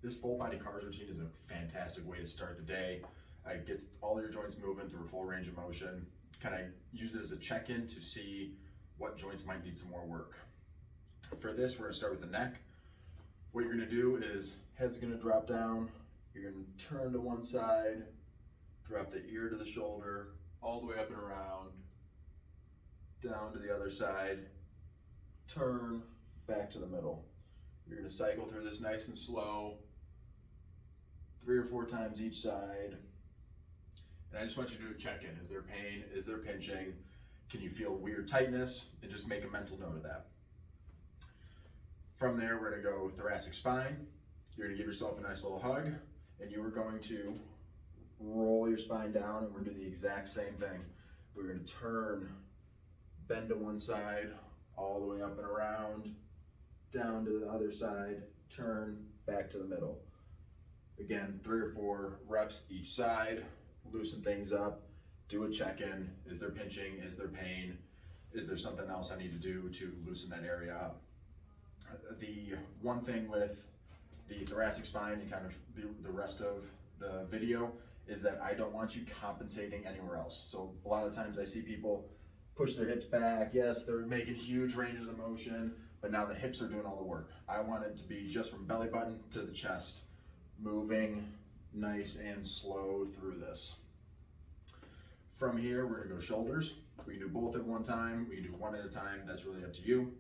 This full body cars routine is a fantastic way to start the day. It gets all your joints moving through a full range of motion. Kind of use it as a check-in to see what joints might need some more work. For this, we're gonna start with the neck. What you're gonna do is head's gonna drop down. You're gonna turn to one side, drop the ear to the shoulder, all the way up and around, down to the other side, turn, back to the middle. You're gonna cycle through this nice and slow, 3 or 4 times each side. And I just want you to do a check-in. Is there pain? Is there pinching? Can you feel weird tightness? And just make a mental note of that. From there, we're gonna go thoracic spine. You're gonna give yourself a nice little hug, and you are going to roll your spine down, and we're gonna do the exact same thing. We're gonna turn, bend to one side, all the way up and around, down to the other side, turn, back to the middle. Again, 3 or 4 reps each side, loosen things up, do a check-in. Is there pinching? Is there pain? Is there something else I need to do to loosen that area up? The one thing with the thoracic spine and kind of the rest of the video is that I don't want you compensating anywhere else. So a lot of times I see people push their hips back. Yes, they're making huge ranges of motion, but now the hips are doing all the work. I want it to be just from belly button to the chest, moving nice and slow through this. From here, we're gonna go shoulders. We can do both at one time. We can do one at a time. That's really up to you.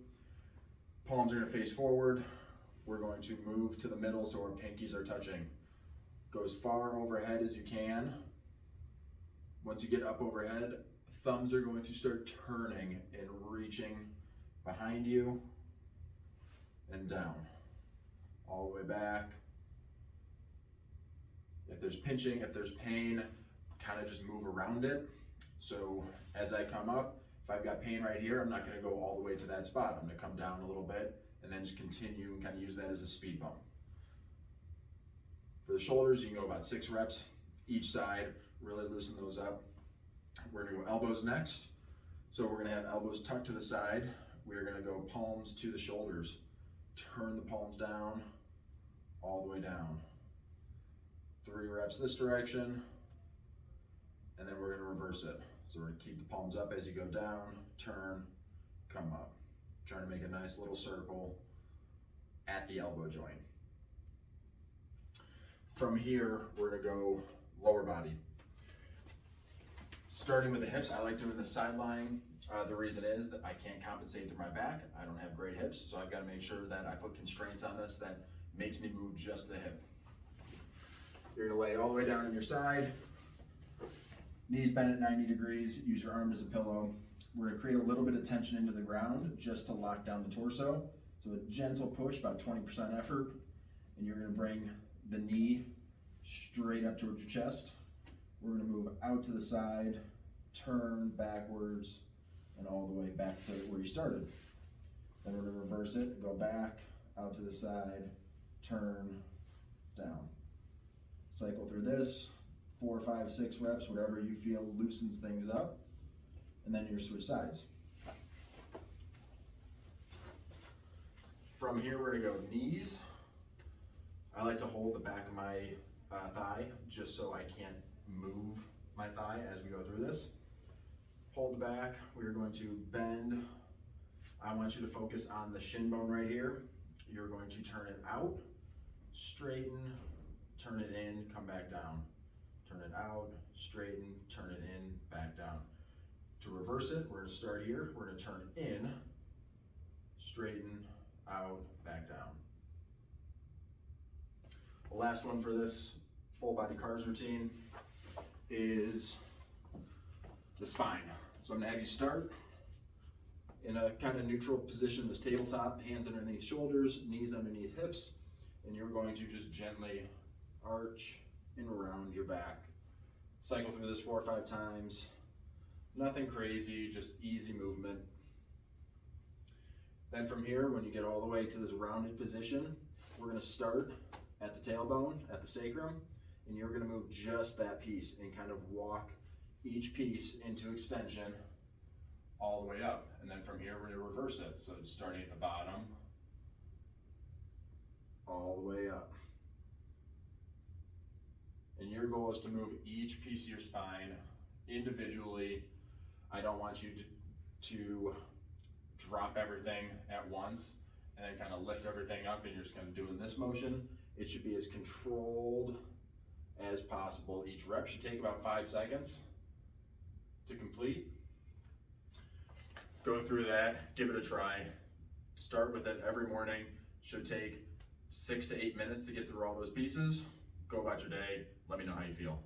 Palms are gonna face forward. We're going to move to the middle so our pinkies are touching. Go as far overhead as you can. Once you get up overhead, thumbs are going to start turning and reaching behind you and down, all the way back. If there's pinching, if there's pain, kind of just move around it. So as I come up, if I've got pain right here, I'm not gonna go all the way to that spot. I'm gonna come down a little bit and then just continue and kind of use that as a speed bump. For the shoulders, you can go about 6 reps each side, really loosen those up. We're gonna go elbows next. So we're gonna have elbows tucked to the side. We're gonna go palms to the shoulders. Turn the palms down, all the way down. 3 reps this direction, and then we're gonna reverse it. So we're gonna keep the palms up as you go down, turn, come up. Trying to make a nice little circle at the elbow joint. From here, we're gonna go lower body. Starting with the hips, I like doing the side lying. The reason is that I can't compensate through my back. I don't have great hips, so I've got to make sure that I put constraints on this that makes me move just the hip. You're gonna lay all the way down on your side, knees bent at 90 degrees, use your arm as a pillow. We're gonna create a little bit of tension into the ground just to lock down the torso. So a gentle push, about 20% effort, and you're gonna bring the knee straight up towards your chest. We're gonna move out to the side, turn backwards, and all the way back to where you started. Then we're gonna reverse it, go back, out to the side, turn, down. Cycle through this, 4, 5, 6 reps, whatever you feel loosens things up, and then you switch sides. From here, we're gonna go knees. I like to hold the back of my thigh just so I can't move my thigh as we go through this. Hold the back, we're going to bend. I want you to focus on the shin bone right here. You're going to turn it out, straighten, turn it in, come back down. Turn it out, straighten, turn it in, back down. To reverse it, we're gonna start here. We're gonna turn in, straighten, out, back down. The last one for this full body cars routine is the spine. So I'm gonna have you start in a kind of neutral position, this tabletop, hands underneath shoulders, knees underneath hips, and you're going to just gently arch and around your back. Cycle through this 4 or 5 times. Nothing crazy, just easy movement. Then from here, when you get all the way to this rounded position, we're gonna start at the tailbone, at the sacrum, and you're gonna move just that piece and kind of walk each piece into extension all the way up. And then from here, we're gonna reverse it. So it's starting at the bottom, all the way up. is to move each piece of your spine individually. I don't want you to drop everything at once and then kind of lift everything up and you're just kind of doing this motion. It should be as controlled as possible. Each rep should take about 5 seconds to complete. Go through that, give it a try. Start with it every morning. Should take 6 to 8 minutes to get through all those pieces. Go about your day. Let me know how you feel.